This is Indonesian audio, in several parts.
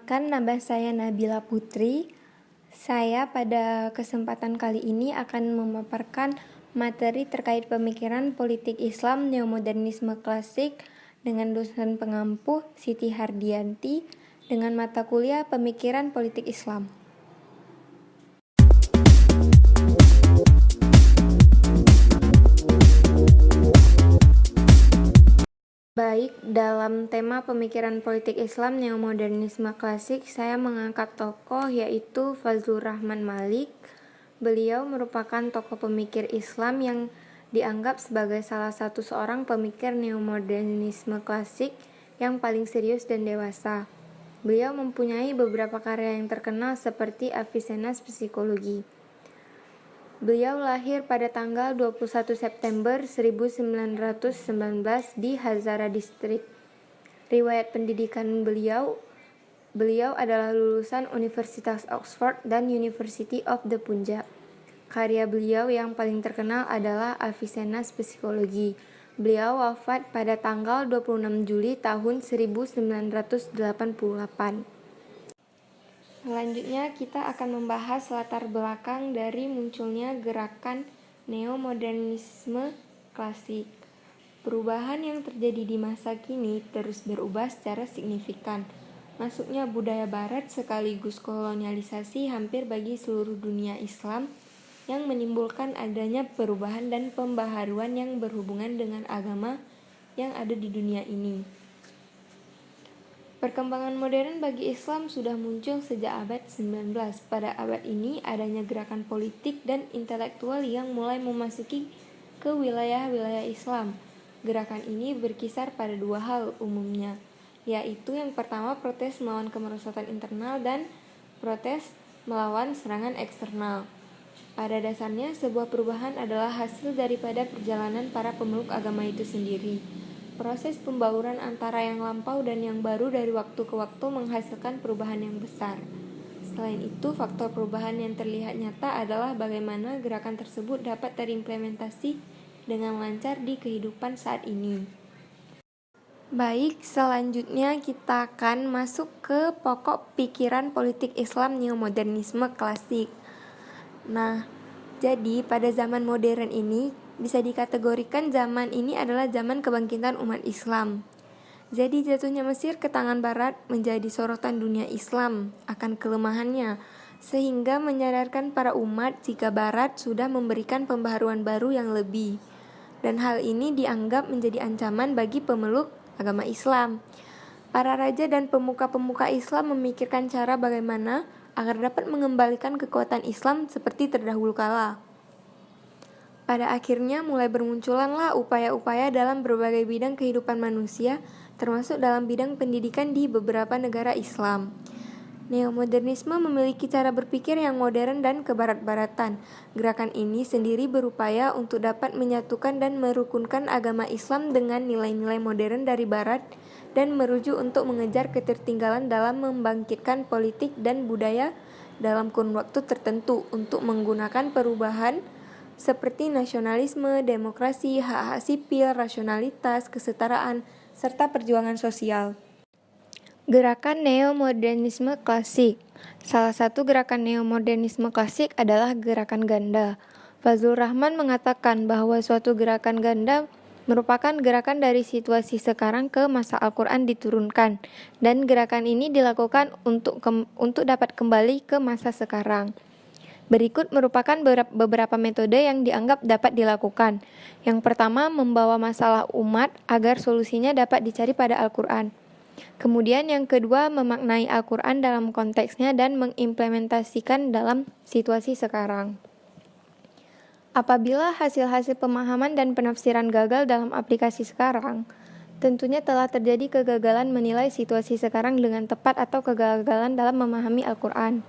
Perkenalkan, nama saya Nabila Putri. Saya pada kesempatan kali ini akan memaparkan materi terkait pemikiran politik Islam neomodernisme klasik dengan dosen pengampu Siti Hardianti dengan mata kuliah Pemikiran Politik Islam. Baik, dalam tema pemikiran politik Islam neomodernisme klasik, saya mengangkat tokoh yaitu Fazlur Rahman Malik. Beliau merupakan tokoh pemikir Islam yang dianggap sebagai salah satu seorang pemikir neomodernisme klasik yang paling serius dan dewasa. Beliau mempunyai beberapa karya yang terkenal seperti Avicenna's Psikologi. Beliau lahir pada tanggal 21 September 1919 di Hazara District. Riwayat pendidikan beliau adalah lulusan Universitas Oxford dan University of the Punjab. Karya beliau yang paling terkenal adalah Avicenna's Psikologi. Beliau wafat pada tanggal 26 Juli tahun 1988. Selanjutnya kita akan membahas latar belakang dari munculnya gerakan neomodernisme klasik. Perubahan yang terjadi di masa kini terus berubah secara signifikan. Masuknya budaya barat sekaligus kolonialisasi hampir bagi seluruh dunia Islam yang menimbulkan adanya perubahan dan pembaharuan yang berhubungan dengan agama yang ada di dunia ini. Perkembangan modern bagi Islam sudah muncul sejak abad 19. Pada abad ini adanya gerakan politik dan intelektual yang mulai memasuki ke wilayah-wilayah Islam. Gerakan ini berkisar pada dua hal umumnya, yaitu yang pertama protes melawan kemerosotan internal dan protes melawan serangan eksternal. Pada dasarnya sebuah perubahan adalah hasil daripada perjalanan para pemeluk agama itu sendiri. Proses pembauran antara yang lampau dan yang baru dari waktu ke waktu menghasilkan perubahan yang besar. Selain itu, faktor perubahan yang terlihat nyata adalah bagaimana gerakan tersebut dapat terimplementasi dengan lancar di kehidupan saat ini. Baik, selanjutnya kita akan masuk ke pokok pikiran politik Islam neomodernisme klasik. Jadi pada zaman modern ini bisa dikategorikan zaman ini adalah zaman kebangkitan umat Islam. Jadi jatuhnya Mesir ke tangan Barat menjadi sorotan dunia Islam akan kelemahannya, sehingga menyadarkan para umat jika Barat sudah memberikan pembaharuan baru yang lebih. Dan hal ini dianggap menjadi ancaman bagi pemeluk agama Islam. Para raja dan pemuka-pemuka Islam memikirkan cara bagaimana agar dapat mengembalikan kekuatan Islam seperti terdahulu kala. Pada akhirnya mulai bermunculanlah upaya-upaya dalam berbagai bidang kehidupan manusia, termasuk dalam bidang pendidikan di beberapa negara Islam. Neomodernisme memiliki cara berpikir yang modern dan kebarat-baratan. Gerakan ini sendiri berupaya untuk dapat menyatukan dan merukunkan agama Islam dengan nilai-nilai modern dari Barat dan merujuk untuk mengejar ketertinggalan dalam membangkitkan politik dan budaya dalam kurun waktu tertentu untuk menggunakan perubahan seperti nasionalisme, demokrasi, hak-hak sipil, rasionalitas, kesetaraan, serta perjuangan sosial. Gerakan neomodernisme klasik. Salah satu gerakan neomodernisme klasik adalah gerakan ganda. Fazlur Rahman mengatakan bahwa suatu gerakan ganda merupakan gerakan dari situasi sekarang ke masa Al-Quran diturunkan, dan gerakan ini dilakukan untuk dapat kembali ke masa sekarang. Berikut merupakan beberapa metode yang dianggap dapat dilakukan. Yang pertama, membawa masalah umat agar solusinya dapat dicari pada Al-Quran. Kemudian yang kedua, memaknai Al-Quran dalam konteksnya dan mengimplementasikan dalam situasi sekarang. Apabila hasil-hasil pemahaman dan penafsiran gagal dalam aplikasi sekarang, tentunya telah terjadi kegagalan menilai situasi sekarang dengan tepat atau kegagalan dalam memahami Al-Quran.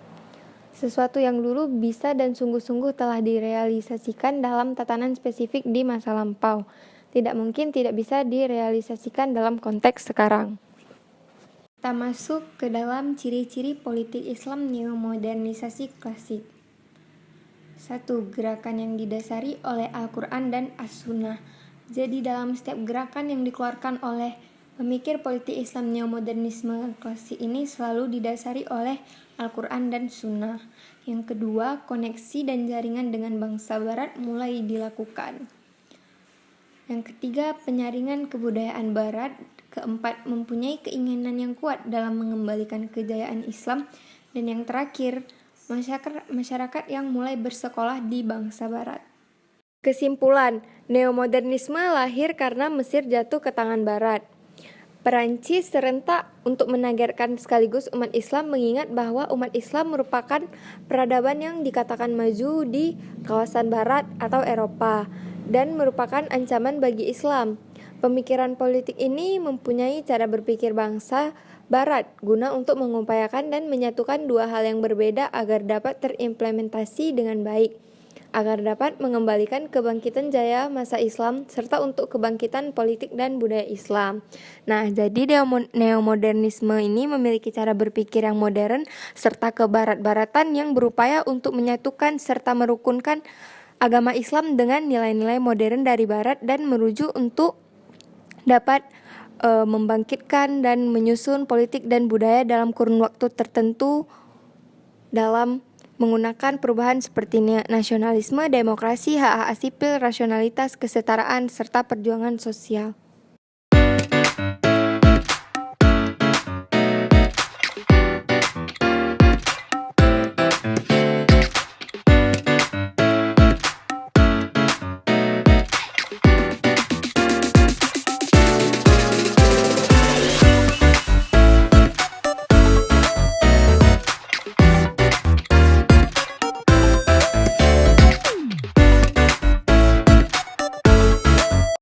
Sesuatu yang dulu bisa dan sungguh-sungguh telah direalisasikan dalam tatanan spesifik di masa lampau, tidak mungkin tidak bisa direalisasikan dalam konteks sekarang. Kita masuk ke dalam ciri-ciri politik Islam neomodernisasi klasik. 1. Gerakan yang didasari oleh Al-Quran dan As-Sunnah. Jadi dalam setiap gerakan yang dikeluarkan oleh Pemikir politik Islam neomodernisme klasik ini selalu didasari oleh Al-Quran dan Sunnah. Yang kedua, koneksi dan jaringan dengan bangsa Barat mulai dilakukan. Yang ketiga, penyaringan kebudayaan Barat. Keempat, mempunyai keinginan yang kuat dalam mengembalikan kejayaan Islam. Dan yang terakhir, masyarakat yang mulai bersekolah di bangsa Barat. Kesimpulan, neomodernisme lahir karena Mesir jatuh ke tangan Barat. Perancis serentak untuk menagarkan sekaligus umat Islam, mengingat bahwa umat Islam merupakan peradaban yang dikatakan maju di kawasan Barat atau Eropa dan merupakan ancaman bagi Islam. Pemikiran politik ini mempunyai cara berpikir bangsa Barat guna untuk mengupayakan dan menyatukan dua hal yang berbeda agar dapat terimplementasi dengan baik, agar dapat mengembalikan kebangkitan jaya masa Islam, serta untuk kebangkitan politik dan budaya Islam. Nah, jadi neomodernisme ini memiliki cara berpikir yang modern, serta kebarat-baratan yang berupaya untuk menyatukan serta merukunkan agama Islam dengan nilai-nilai modern dari Barat dan merujuk untuk dapat membangkitkan dan menyusun politik dan budaya dalam kurun waktu tertentu dalam menggunakan perubahan seperti nasionalisme, demokrasi, hak-hak sipil, rasionalitas, kesetaraan, serta perjuangan sosial.